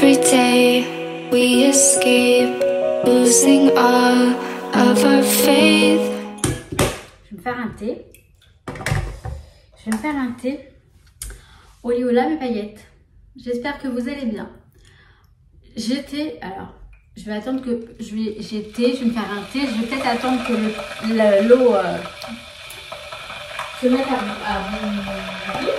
Every day we escape, losing all of our faith. Je vais me faire un thé. Je vais me faire un thé au liolame et paillettes. J'espère que vous allez bien. Alors, je vais attendre que je vais me faire un thé. Je vais peut-être attendre que l'eau se mette à bouillir.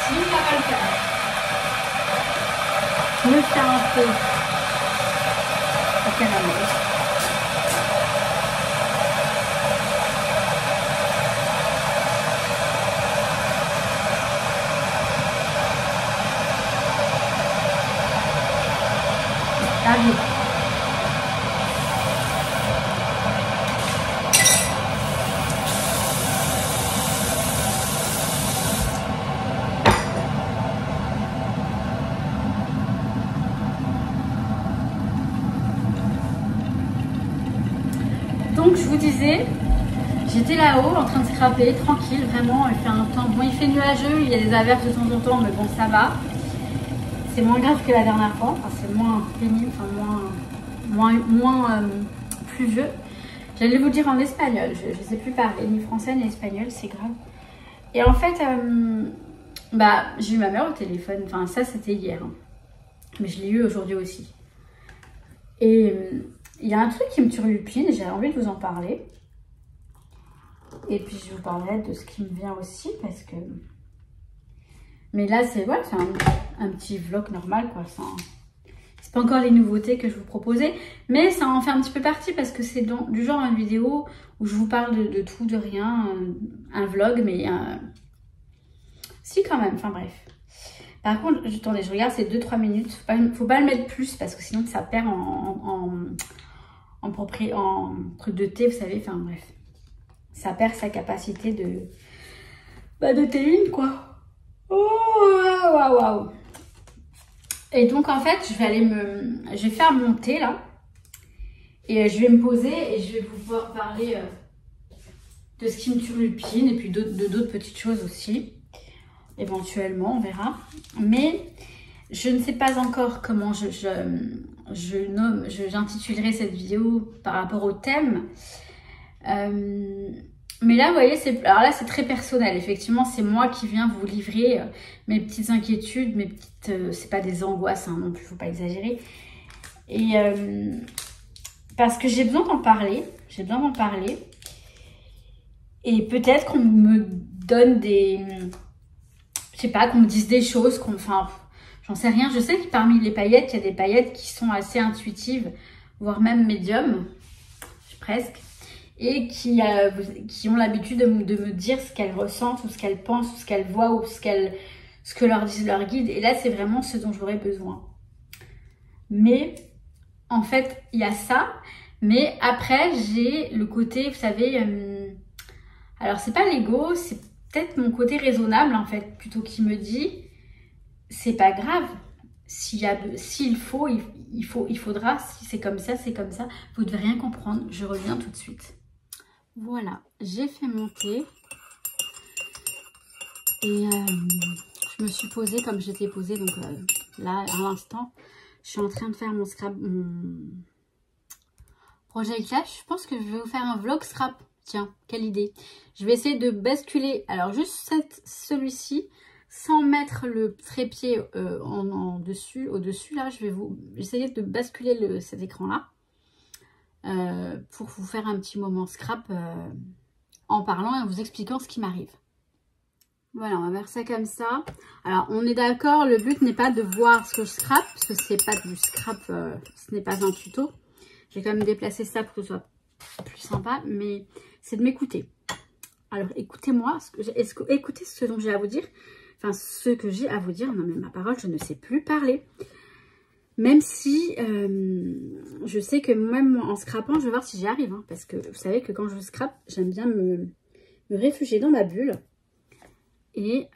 Sinon, ça va le faire. Me faire un thé au caramel. Allez. Donc je vous disais, j'étais là-haut en train de scraper, tranquille, vraiment, il fait un temps, bon il fait nuageux, il y a des averses de temps en temps, mais bon ça va. C'est moins grave que la dernière fois, enfin, c'est moins pénible, enfin moins pluvieux. J'allais vous dire en espagnol, je ne sais plus parler ni français ni espagnol, c'est grave. Et en fait, j'ai eu ma mère au téléphone, enfin ça c'était hier, hein. Mais je l'ai eu aujourd'hui aussi. Et il y a un truc qui me turlupine, j'ai envie de vous en parler. Et puis je vous parlerai de ce qui me vient aussi parce que... Mais là, c'est un petit vlog normal, quoi. C'est pas encore les nouveautés que je vous proposais, mais ça en fait un petit peu partie parce que c'est du genre une vidéo où je vous parle de tout, de rien, un vlog, mais si quand même, enfin bref. Par contre, attendez, je regarde, c'est 2-3 minutes. Faut pas le mettre plus parce que sinon ça perd en truc de thé, vous savez, enfin bref. Ça perd sa capacité de théine, quoi. Oh, waouh. Et donc en fait, je vais faire mon thé là. Et je vais me poser et je vais pouvoir parler de ce qui me turlupine et puis d'autres petites choses aussi. Éventuellement, on verra. Mais je ne sais pas encore comment j'intitulerai cette vidéo par rapport au thème. Mais là, vous voyez, alors là, c'est très personnel. Effectivement, c'est moi qui viens vous livrer mes petites inquiétudes, mes petites... c'est pas des angoisses, hein, non plus, faut pas exagérer. Et parce que j'ai besoin d'en parler. J'ai besoin d'en parler. Et peut-être qu'on me donne des... Je sais pas, qu'on me dise des choses, enfin, j'en sais rien. Je sais que parmi les paillettes, il y a des paillettes qui sont assez intuitives, voire même médium, presque. Et qui ont l'habitude de me dire ce qu'elles ressentent, ou ce qu'elles pensent, ou ce qu'elles voient, ou ce que leur disent leurs guides. Et là, c'est vraiment ce dont j'aurais besoin. Mais, en fait, il y a ça. Mais après, j'ai le côté, vous savez... alors, c'est pas l'ego, c'est peut-être mon côté raisonnable, en fait, plutôt qui me dit, c'est pas grave. S'il faut, il faudra. Si c'est comme ça, c'est comme ça. Vous devez rien comprendre. Je reviens tout de suite. Voilà, j'ai fait mon thé et je me suis posée comme j'étais posée. Donc là, à l'instant, je suis en train de faire mon projet Clash. Je pense que je vais vous faire un vlog scrap. Tiens, quelle idée. Je vais essayer de basculer, alors juste celui-ci, sans mettre le trépied au-dessus. Là, je vais essayer de basculer cet écran-là. Pour vous faire un petit moment scrap en parlant et en vous expliquant ce qui m'arrive. Voilà, on va faire ça comme ça. Alors, on est d'accord, le but n'est pas de voir ce que je scrape, parce que c'est pas du scrap, ce n'est pas un tuto. J'ai quand même déplacé ça pour que ce soit plus sympa, mais c'est de m'écouter. Alors, écoutez-moi, écoutez ce dont j'ai à vous dire. Enfin, ce que j'ai à vous dire. Non, mais ma parole, je ne sais plus parler. Même si je sais que même en scrapant, je vais voir si j'y arrive. Hein, parce que vous savez que quand je scrape, j'aime bien me réfugier dans ma bulle. Et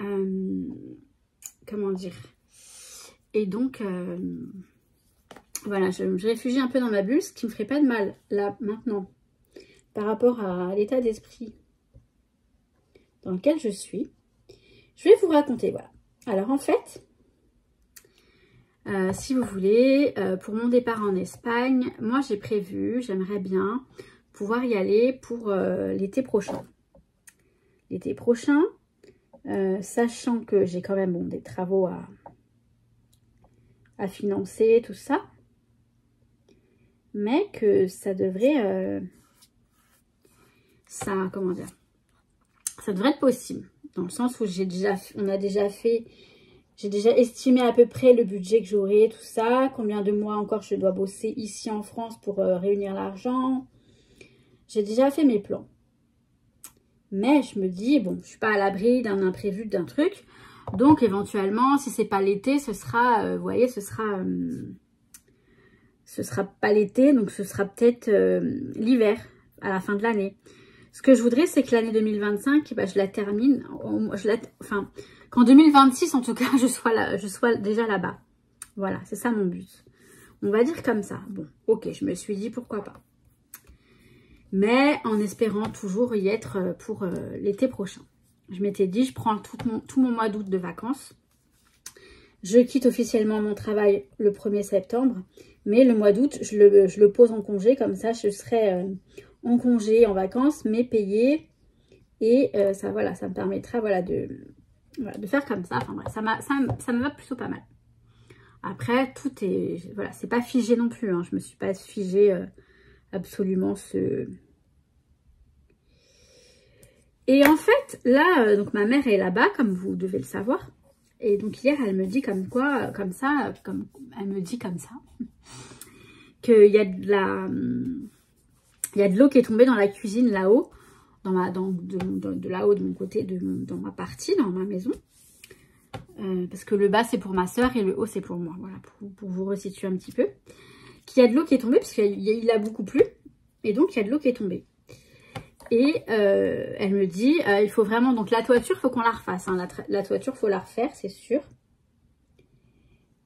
comment dire? Et donc, voilà, je réfugie un peu dans ma bulle, ce qui ne me ferait pas de mal, là, maintenant. Par rapport à l'état d'esprit dans lequel je suis. Je vais vous raconter, voilà. Alors en fait, si vous voulez, pour mon départ en Espagne, moi j'ai prévu, j'aimerais bien pouvoir y aller pour l'été prochain. L'été prochain, sachant que j'ai quand même des travaux à financer, tout ça, mais que ça devrait, comment dire, ça devrait être possible, dans le sens où j'ai déjà estimé à peu près le budget que j'aurai, tout ça, combien de mois encore je dois bosser ici en France pour réunir l'argent. J'ai déjà fait mes plans. Mais je me dis, bon, je suis pas à l'abri d'un imprévu, d'un truc. Donc, éventuellement, si c'est pas l'été, ce sera, vous voyez, ce sera pas l'été, donc ce sera peut-être l'hiver, à la fin de l'année. Ce que je voudrais, c'est que l'année 2025, bah, je la termine, qu'en 2026, en tout cas, je sois déjà là-bas. Voilà, c'est ça mon but. On va dire comme ça. Bon, ok, je me suis dit, pourquoi pas. Mais en espérant toujours y être pour l'été prochain. Je m'étais dit, je prends tout mon mois d'août de vacances. Je quitte officiellement mon travail le 1er septembre. Mais le mois d'août, je le pose en congé. Comme ça, je serai en congé, en vacances, mais payé. Et ça, voilà, ça me permettra de faire comme ça. Enfin bref, ça me va plutôt pas mal. Après, tout est... Voilà, c'est pas figé non plus. Hein. Je me suis pas figée... absolument Et en fait, là, donc ma mère est là-bas, comme vous devez le savoir. Et donc hier, elle me dit elle me dit comme ça, qu'il y a de l'eau qui est tombée dans la cuisine là-haut, de là-haut de mon côté, dans ma partie, dans ma maison. Parce que le bas, c'est pour ma soeur et le haut, c'est pour moi. Voilà, pour vous resituer un petit peu. Qu'il y a de l'eau qui est tombée, parce qu'il a beaucoup plu, et donc il y a de l'eau qui est tombée. Et elle me dit, il faut vraiment, donc la toiture, il faut qu'on la refasse, hein. La toiture, il faut la refaire, c'est sûr.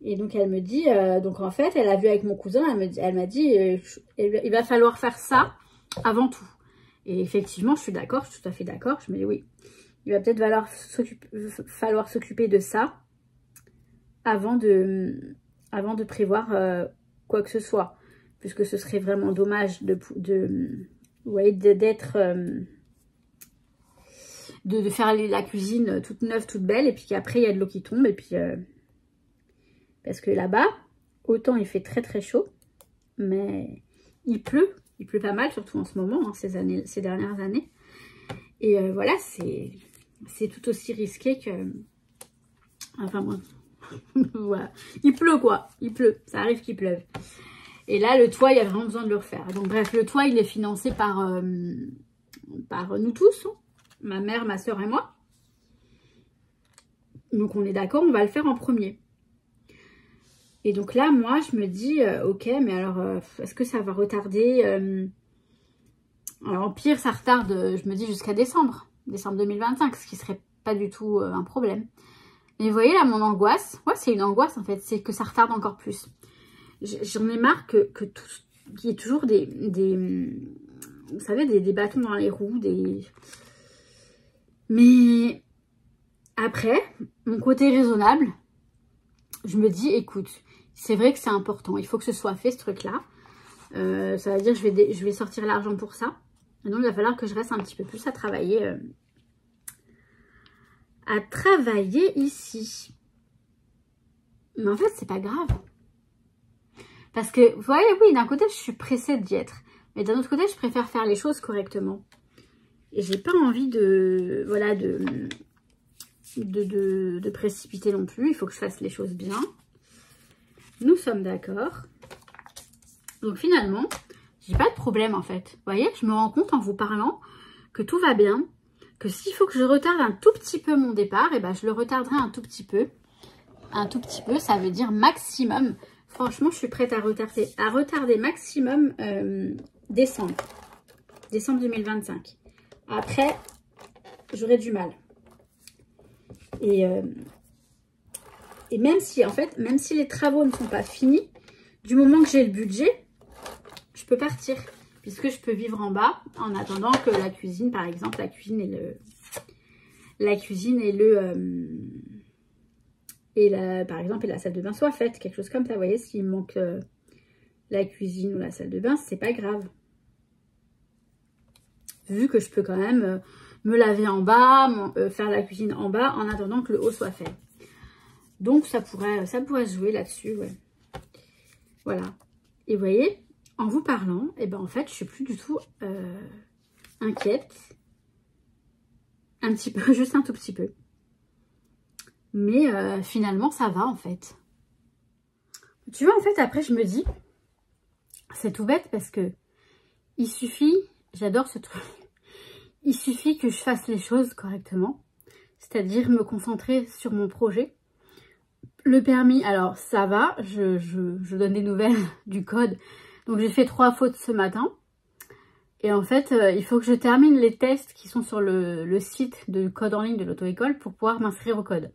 Et donc elle me dit, donc en fait, elle a vu avec mon cousin, elle m'a dit, il va falloir faire ça avant tout. Et effectivement, je suis d'accord, je suis tout à fait d'accord, je me dis oui. Il va peut-être falloir s'occuper de ça avant de prévoir... quoi que ce soit, puisque ce serait vraiment dommage de faire la cuisine toute neuve, toute belle, et puis qu'après il y a de l'eau qui tombe, et puis parce que là-bas, autant il fait très très chaud, mais il pleut pas mal, surtout en ce moment, hein, ces dernières années, et voilà, c'est tout aussi risqué que, enfin moi. Voilà. Il pleut quoi, il pleut, ça arrive qu'il pleuve. Et là le toit, il y a vraiment besoin de le refaire. Donc bref, le toit il est financé par nous tous, hein. Ma mère, ma soeur et moi. Donc on est d'accord, on va le faire en premier. Et donc là moi je me dis, ok, mais alors est-ce que ça va retarder alors au pire ça retarde, je me dis jusqu'à décembre 2025, ce qui serait pas du tout un problème. Mais vous voyez là mon angoisse, ouais c'est une angoisse en fait, c'est que ça retarde encore plus. J'en ai marre qu'il y ait toujours vous savez, des bâtons dans les roues, Mais après, mon côté raisonnable, je me dis, écoute, c'est vrai que c'est important, il faut que ce soit fait ce truc-là. Ça veut dire que je vais sortir l'argent pour ça. Et donc il va falloir que je reste un petit peu plus à travailler ici. Mais en fait, c'est pas grave. Parce que, vous voyez, oui, d'un côté, je suis pressée d'y être. Mais d'un autre côté, je préfère faire les choses correctement. Et j'ai pas envie de précipiter non plus. Il faut que je fasse les choses bien. Nous sommes d'accord. Donc finalement, j'ai pas de problème en fait. Vous voyez, je me rends compte en vous parlant que tout va bien. Que s'il faut que je retarde un tout petit peu mon départ, et ben je le retarderai un tout petit peu. Un tout petit peu, ça veut dire maximum. Franchement, je suis prête à retarder maximum décembre 2025. Après, j'aurai du mal. Et même si, en fait, même si les travaux ne sont pas finis, du moment que j'ai le budget, je peux partir. Puisque je peux vivre en bas en attendant que la cuisine, par exemple, la cuisine la cuisine par exemple, et la salle de bain soit faite, quelque chose comme ça. Vous voyez, s'il manque la cuisine ou la salle de bain, c'est pas grave. Vu que je peux quand même me laver en bas, faire la cuisine en bas, en attendant que le haut soit fait. Donc, ça pourrait se jouer là-dessus, ouais. Voilà. Et vous voyez, en vous parlant, et ben en fait, je suis plus du tout inquiète. Un petit peu, juste un tout petit peu. Mais finalement, ça va en fait. Tu vois, en fait, après, je me dis, c'est tout bête parce que il suffit, j'adore ce truc, il suffit que je fasse les choses correctement. C'est-à-dire me concentrer sur mon projet. Le permis, alors ça va, je donne des nouvelles du code. Donc j'ai fait 3 fautes ce matin. Et en fait, il faut que je termine les tests qui sont sur le site de code en ligne de l'auto-école pour pouvoir m'inscrire au code.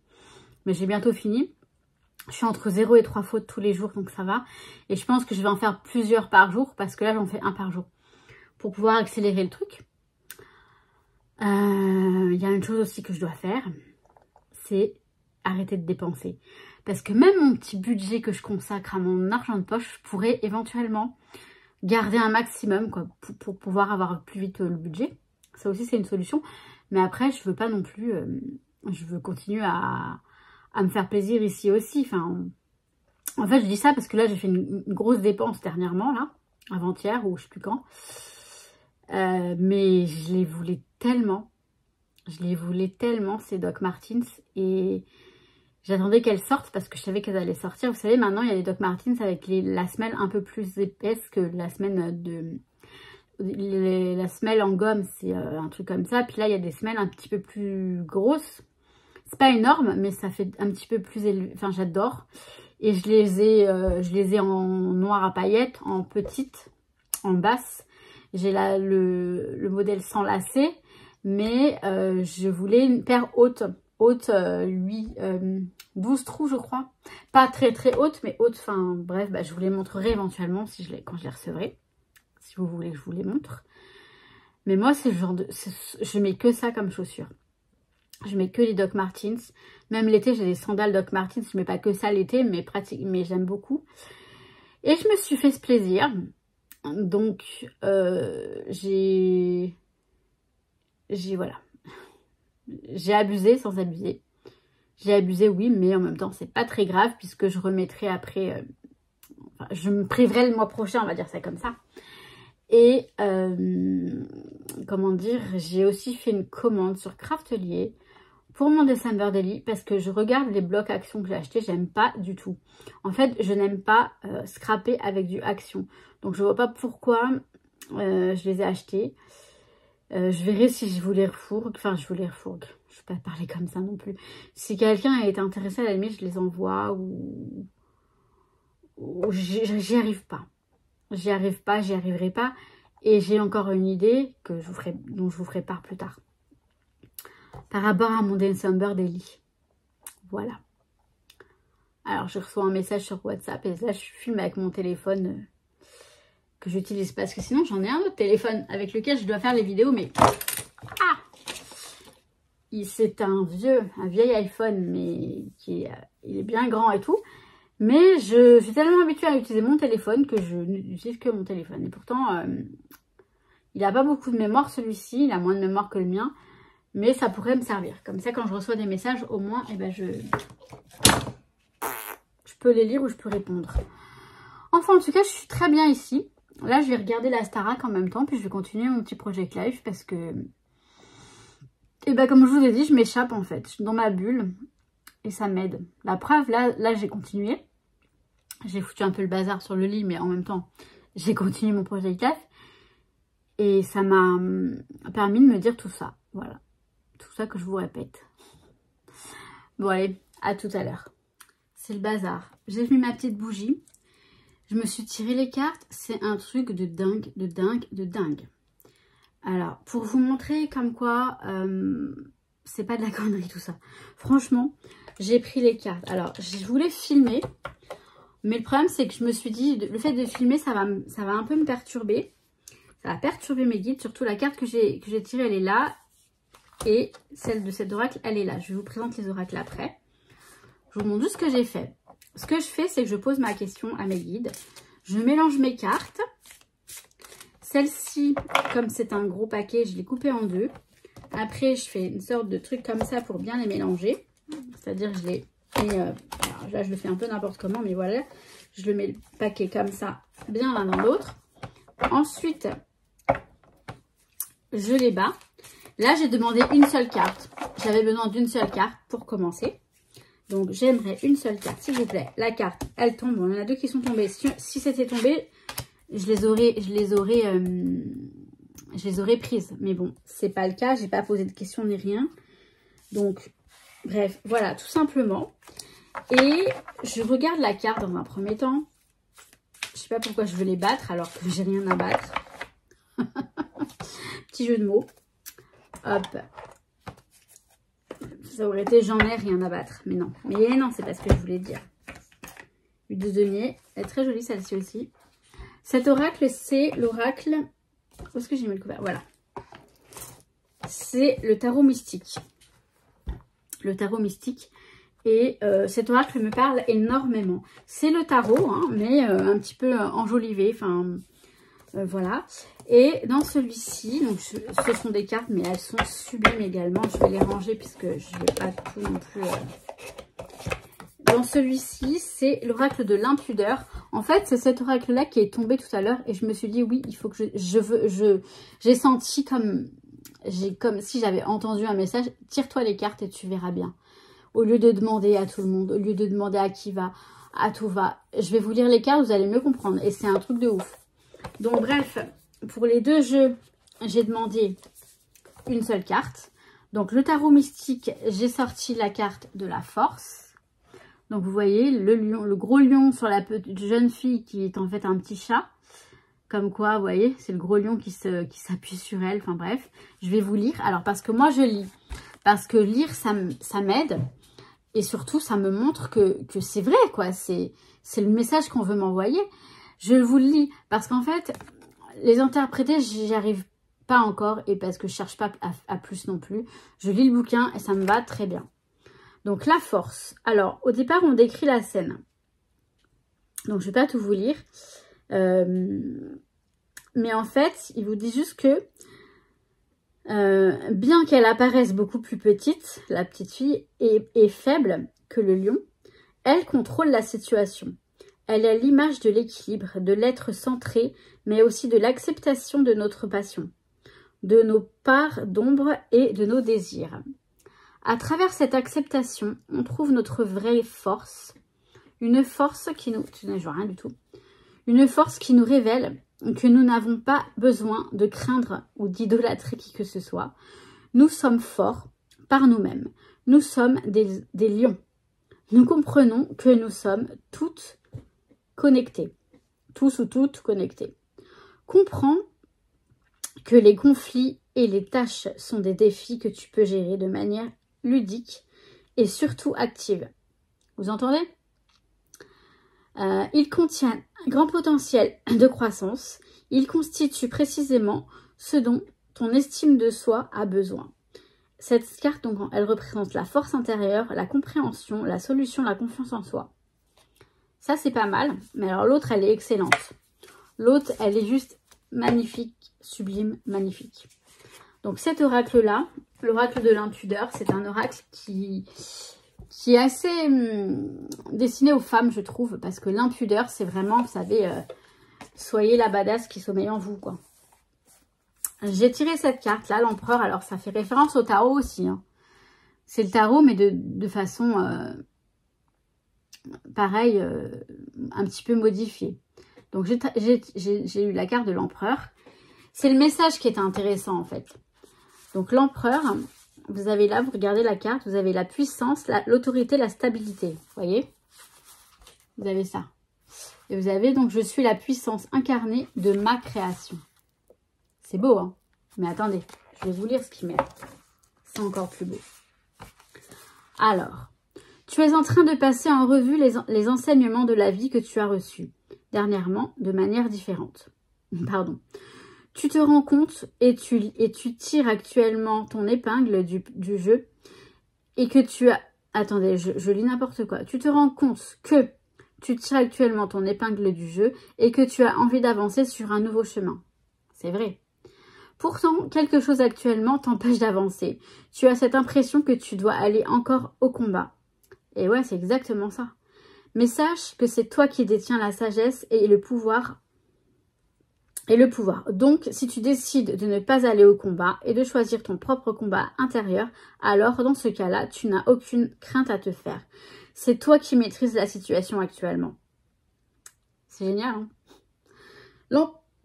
Mais j'ai bientôt fini. Je suis entre 0 et 3 fautes tous les jours, donc ça va. Et je pense que je vais en faire plusieurs par jour, parce que là, j'en fais 1 par jour. Pour pouvoir accélérer le truc. Il y a une chose aussi que je dois faire, c'est arrêter de dépenser. Parce que même mon petit budget que je consacre à mon argent de poche, je pourrais éventuellement garder un maximum quoi, pour pouvoir avoir plus vite le budget. Ça aussi, c'est une solution. Mais après, je veux pas non plus... je veux continuer à me faire plaisir ici aussi. Enfin, en fait, je dis ça parce que là, j'ai fait une grosse dépense dernièrement, là, avant-hier, ou je sais plus quand. Mais je les voulais tellement. Je les voulais tellement, ces Doc Martens. Et j'attendais qu'elles sortent parce que je savais qu'elles allaient sortir. Vous savez, maintenant, il y a les Doc Martens avec la semelle un peu plus épaisse que la semelle la semelle en gomme, c'est un truc comme ça. Puis là, il y a des semelles un petit peu plus grosses. C'est pas énorme, mais ça fait un petit peu plus élevé. Enfin, j'adore. Et je les ai en noir à paillettes, en petite, en basse. J'ai là le modèle sans lacet, mais je voulais une paire haute. Haute, 12 trous, je crois. Pas très très haute, mais haute. Enfin, bref, bah, je vous les montrerai éventuellement quand je les recevrai. Si vous voulez que je vous les montre. Mais moi, c'est le genre de... Je mets que ça comme chaussures. Je mets que les Doc Martens. Même l'été, j'ai des sandales Doc Martens. Je mets pas que ça l'été, mais j'aime beaucoup. Et je me suis fait ce plaisir. Donc, voilà. J'ai abusé sans abuser. J'ai abusé, oui, mais en même temps, c'est pas très grave puisque je remettrai après... enfin, je me priverai le mois prochain, on va dire ça comme ça. Et, comment dire, j'ai aussi fait une commande sur Craftelier pour mon December Daily parce que je regarde les blocs Action que j'ai achetés, j'aime pas du tout. En fait, je n'aime pas scraper avec du Action. Donc, je vois pas pourquoi je les ai achetés. Je verrai si je vous les refourgue. Enfin, je vous les refourgue. Je ne vais pas parler comme ça non plus. Si quelqu'un est intéressé, à la limite, je les envoie ou j'y arrive pas. J'y arrive pas, j'y arriverai pas. Et j'ai encore une idée dont je vous ferai part plus tard. Par rapport à mon December Daily. Voilà. Alors, je reçois un message sur WhatsApp et là, je filme avec mon téléphone que j'utilise parce que sinon, j'en ai un autre téléphone avec lequel je dois faire les vidéos, mais... Ah! C'est un vieil iPhone, mais il est bien grand et tout. Mais je suis tellement habituée à utiliser mon téléphone que je n'utilise que mon téléphone. Et pourtant, il n'a pas beaucoup de mémoire celui-ci. Il a moins de mémoire que le mien. Mais ça pourrait me servir. Comme ça, quand je reçois des messages, au moins, eh ben, je peux les lire ou je peux répondre. Enfin, en tout cas, je suis très bien ici. Là, je vais regarder la Starac en même temps. Puis je vais continuer mon petit Project Life parce que... Et ben, comme je vous ai dit, je m'échappe en fait. Je suis dans ma bulle. Et ça m'aide. La preuve, là j'ai continué. J'ai foutu un peu le bazar sur le lit, mais en même temps, j'ai continué mon Project Life. Et ça m'a permis de me dire tout ça. Voilà. Tout ça que je vous répète. Bon, allez, à tout à l'heure. C'est le bazar. J'ai mis ma petite bougie. Je me suis tiré les cartes. C'est un truc de dingue, de dingue, de dingue. Alors, pour vous montrer comme quoi... c'est pas de la connerie tout ça. Franchement, j'ai pris les cartes. Alors, je voulais filmer. Mais le problème, c'est que je me suis dit, le fait de filmer, ça va un peu me perturber. Ça va perturber mes guides. Surtout la carte que j'ai tirée, elle est là. et celle de cet oracle, elle est là. Je vous présente les oracles après. Je vous montre juste ce que j'ai fait. Ce que je fais, c'est que je pose ma question à mes guides. Je mélange mes cartes. Celle-ci, comme c'est un gros paquet, je l'ai coupée en deux. Après, je fais une sorte de truc comme ça pour bien les mélanger. C'est-à-dire, je les mets... là, je le fais un peu n'importe comment, mais voilà. Je le mets le paquet comme ça, bien l'un dans l'autre. Ensuite, je les bats. Là, j'ai demandé une seule carte. J'avais besoin d'une seule carte pour commencer. Donc, j'aimerais une seule carte, s'il vous plaît. La carte, elle tombe. Bon, il y en a deux qui sont tombées. Si c'était tombé, je les aurais prises. Mais bon, c'est pas le cas. J'ai pas posé de questions ni rien. Donc, bref, voilà, tout simplement. Et je regarde la carte dans un premier temps. Je sais pas pourquoi je veux les battre alors que j'ai rien à battre. Petit jeu de mots. Hop. Ça aurait été j'en ai rien à battre. Mais non. Mais non, c'est pas ce que je voulais dire. Une de denier. Elle est très jolie celle-ci aussi. Cet oracle, c'est l'oracle... Où est-ce que j'ai mis le couvert? Voilà. C'est le tarot mystique. Le tarot mystique. Et cet oracle me parle énormément. C'est le tarot, hein, mais un petit peu enjolivé. Enfin, voilà. Et dans celui-ci, donc ce sont des cartes, mais elles sont sublimes également. Je vais les ranger puisque je ne vais pas tout non plus... Dans celui-ci, c'est l'oracle de l'impudeur. En fait, c'est cet oracle-là qui est tombé tout à l'heure. Et je me suis dit, oui, il faut que j'ai senti comme si j'avais entendu un message. Tire-toi les cartes et tu verras bien. Au lieu de demander à tout le monde, au lieu de demander à qui va, à tout va. Je vais vous lire les cartes, vous allez mieux comprendre. Et c'est un truc de ouf. Donc bref, pour les deux jeux, j'ai demandé une seule carte. Donc le tarot mystique, j'ai sorti la carte de la force. Donc vous voyez, le lion, le gros lion sur la petite jeune fille qui est en fait un petit chat. Comme quoi, vous voyez, c'est le gros lion qui s'appuie sur elle. Enfin bref, je vais vous lire. Alors parce que moi je lis. Parce que lire, ça m'aide. Et surtout, ça me montre que c'est vrai, quoi. C'est le message qu'on veut m'envoyer. Je vous le lis. Parce qu'en fait, les interpréter, j'y arrive pas encore. Et parce que je cherche pas à plus non plus. Je lis le bouquin et ça me va très bien. Donc, la force. Alors, au départ, on décrit la scène. Donc, je vais pas tout vous lire. Mais en fait, il vous dit juste que bien qu'elle apparaisse beaucoup plus petite, la petite fille est faible que le lion, elle contrôle la situation. Elle a l'image de l'équilibre, de l'être centré, mais aussi de l'acceptation de notre passion, de nos parts d'ombre et de nos désirs. À travers cette acceptation, on trouve notre vraie force, une force qui nous... Je vois rien du tout. Une force qui nous révèle que nous n'avons pas besoin de craindre ou d'idolâtrer qui que ce soit. Nous sommes forts par nous-mêmes. Nous sommes des lions. Nous comprenons que nous sommes toutes connectées. Tous ou toutes connectés. Comprends que les conflits et les tâches sont des défis que tu peux gérer de manière ludique et surtout active. Vous entendez ? Il contient un grand potentiel de croissance. Il constitue précisément ce dont ton estime de soi a besoin. Cette carte, donc, elle représente la force intérieure, la compréhension, la solution, la confiance en soi. Ça, c'est pas mal. Mais alors, l'autre, elle est excellente. L'autre, elle est juste magnifique, sublime, magnifique. Donc, cet oracle-là, l'oracle de l'impudeur, c'est un oracle qui est assez destiné aux femmes, je trouve. Parce que l'impudeur, c'est vraiment, vous savez, soyez la badass qui sommeille en vous, quoi. J'ai tiré cette carte-là, l'empereur. Alors, ça fait référence au tarot aussi. Hein. C'est le tarot, mais de façon, pareil, un petit peu modifiée. Donc, j'ai eu la carte de l'empereur. C'est le message qui est intéressant, en fait. Donc, l'empereur, vous avez là, vous regardez la carte, vous avez la puissance, l'autorité, la stabilité. Vous voyez? Vous avez ça. Et vous avez donc, je suis la puissance incarnée de ma création. C'est beau, hein? Mais attendez, je vais vous lire ce qu'il met. C'est encore plus beau. Alors, tu es en train de passer en revue les enseignements de la vie que tu as reçus dernièrement de manière différente. Pardon. Tu te rends compte et tu tires actuellement ton épingle du jeu et que tu as... Attendez, je lis n'importe quoi. Tu te rends compte que tu tires actuellement ton épingle du jeu et que tu as envie d'avancer sur un nouveau chemin. C'est vrai. Pourtant, quelque chose actuellement t'empêche d'avancer. Tu as cette impression que tu dois aller encore au combat. Et ouais, c'est exactement ça. Mais sache que c'est toi qui détiens la sagesse et le pouvoir. Donc, si tu décides de ne pas aller au combat et de choisir ton propre combat intérieur, alors dans ce cas-là, tu n'as aucune crainte à te faire. C'est toi qui maîtrises la situation actuellement. C'est génial, hein?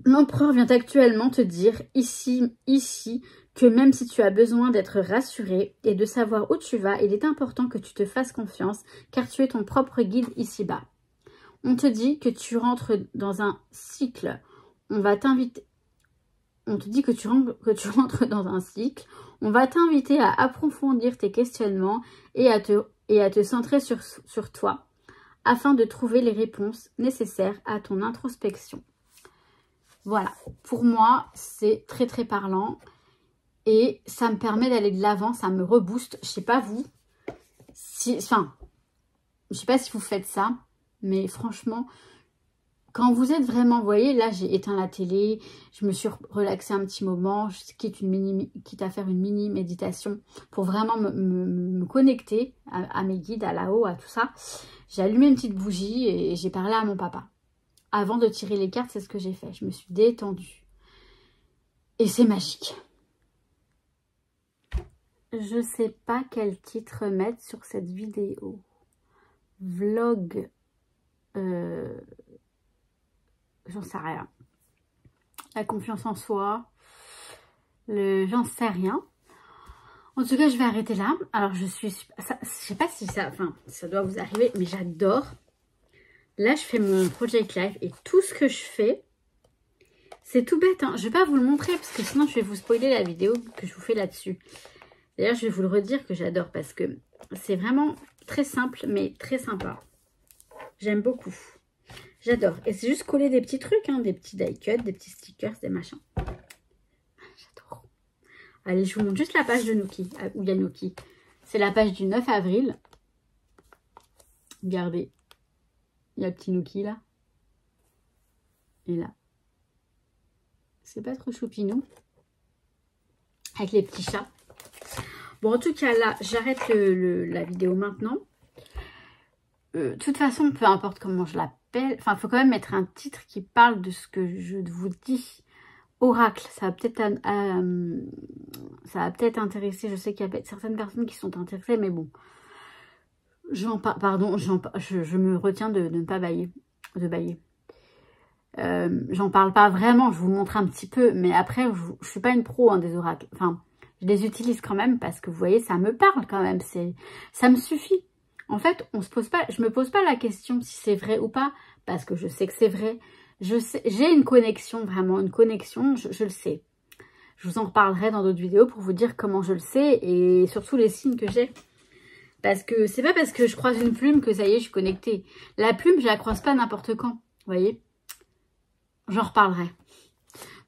L'empereur vient actuellement te dire ici, que même si tu as besoin d'être rassuré et de savoir où tu vas, il est important que tu te fasses confiance car tu es ton propre guide ici-bas. On te dit que tu rentres dans un cycle. On te dit que tu rentres dans un cycle. On va t'inviter à approfondir tes questionnements et à te centrer sur toi afin de trouver les réponses nécessaires à ton introspection. Voilà, pour moi, c'est très très parlant et ça me permet d'aller de l'avant, ça me rebooste. Je sais pas vous, je sais pas si vous faites ça, mais franchement, quand vous êtes vraiment, vous voyez, là j'ai éteint la télé, je me suis relaxée un petit moment, quitte à faire une mini méditation pour vraiment me connecter à mes guides, à là-haut, à tout ça. J'ai allumé une petite bougie et j'ai parlé à mon papa. Avant de tirer les cartes, c'est ce que j'ai fait. Je me suis détendue. Et c'est magique. Je sais pas quel titre mettre sur cette vidéo. Vlog. J'en sais rien. La confiance en soi. J'en sais rien. En tout cas, je vais arrêter là. Alors, je sais pas si ça... Enfin, ça doit vous arriver, mais j'adore. Là, je fais mon Project Life et tout ce que je fais, c'est tout bête. Hein. Je ne vais pas vous le montrer parce que sinon, je vais vous spoiler la vidéo que je vous fais là-dessus. D'ailleurs, je vais vous le redire que j'adore parce que c'est vraiment très simple, mais très sympa. J'aime beaucoup. J'adore. Et c'est juste coller des petits trucs, hein, des petits die cuts, des petits stickers, des machins. J'adore. Allez, je vous montre juste la page de Nookie, où il y a Nookie. C'est la page du 9 avril. Regardez. Il y a le petit Nookie là. Et là. C'est pas trop choupinou. Avec les petits chats. Bon, en tout cas, là, j'arrête la vidéo maintenant. De toute façon, peu importe comment je l'appelle. Enfin, il faut quand même mettre un titre qui parle de ce que je vous dis. Oracle. Ça va peut-être intéresser. Je sais qu'il y a certaines personnes qui sont intéressées, mais bon. Je me retiens de ne pas bailler. J'en parle pas vraiment, je vous montre un petit peu, mais après, je suis pas une pro hein, des oracles. Enfin, je les utilise quand même parce que vous voyez, ça me parle quand même. Ça me suffit. En fait, je me pose pas la question si c'est vrai ou pas, parce que je sais que c'est vrai. J'ai une connexion, vraiment une connexion, je le sais. Je vous en reparlerai dans d'autres vidéos pour vous dire comment je le sais et surtout les signes que j'ai. Parce que c'est pas parce que je croise une plume que ça y est, je suis connectée. La plume, je la croise pas n'importe quand. Vous voyez? J'en reparlerai.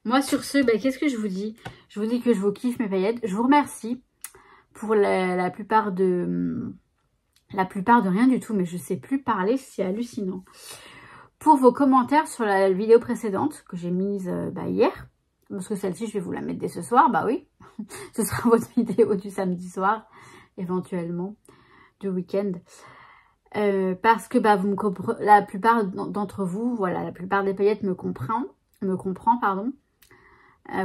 Moi, sur ce, qu'est-ce que je vous dis? Je vous dis que je vous kiffe mes paillettes. Je vous remercie pour la plupart de rien du tout. Mais je sais plus parler, c'est hallucinant. Pour vos commentaires sur la vidéo précédente que j'ai mise hier. Parce que celle-ci, je vais vous la mettre dès ce soir. Bah oui, ce sera votre vidéo du samedi soir, éventuellement. Du week-end parce que vous me comprenez, la plupart d'entre vous, voilà, la plupart des paillettes me comprend, pardon.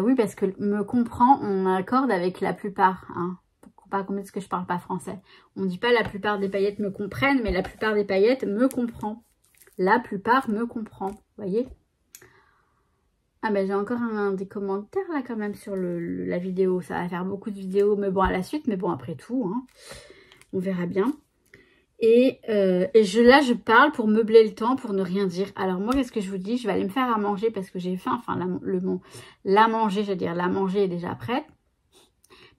Oui, parce que me comprend, on accorde avec la plupart, hein. Pas combien est-ce que je parle pas français. On dit pas la plupart des paillettes me comprennent, mais la plupart des paillettes me comprend. La plupart me comprend, vous voyez. Ah j'ai encore des commentaires là quand même sur la vidéo. Ça va faire beaucoup de vidéos, mais bon à la suite, mais bon après tout, hein. On verra bien. Et là, je parle pour meubler le temps, pour ne rien dire. Alors moi, qu'est-ce que je vous dis? Je vais aller me faire à manger parce que j'ai faim. Enfin, la manger, je veux dire, la manger est déjà prête.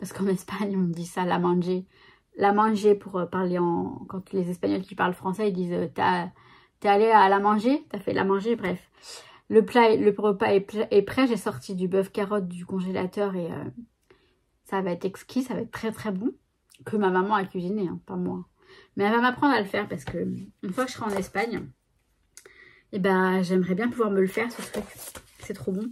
Parce qu'en Espagne, on dit ça, la manger. La manger pour parler quand les Espagnols qui parlent français, ils disent t'es allé à la manger? T'as fait la manger? Bref. Le repas est prêt. J'ai sorti du bœuf carotte du congélateur et ça va être exquis, ça va être très très bon. Que ma maman a cuisiné, hein, pas moi. Mais elle va m'apprendre à le faire parce que une fois que je serai en Espagne, et ben j'aimerais bien pouvoir me le faire ce truc. C'est trop bon.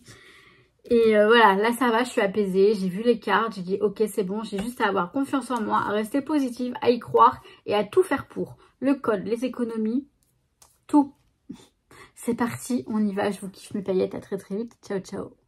Et voilà, là ça va, je suis apaisée, j'ai vu les cartes, j'ai dit ok c'est bon, j'ai juste à avoir confiance en moi, à rester positive, à y croire et à tout faire pour. Le code, les économies, tout. C'est parti, on y va, je vous kiffe mes paillettes, à très très vite, ciao ciao.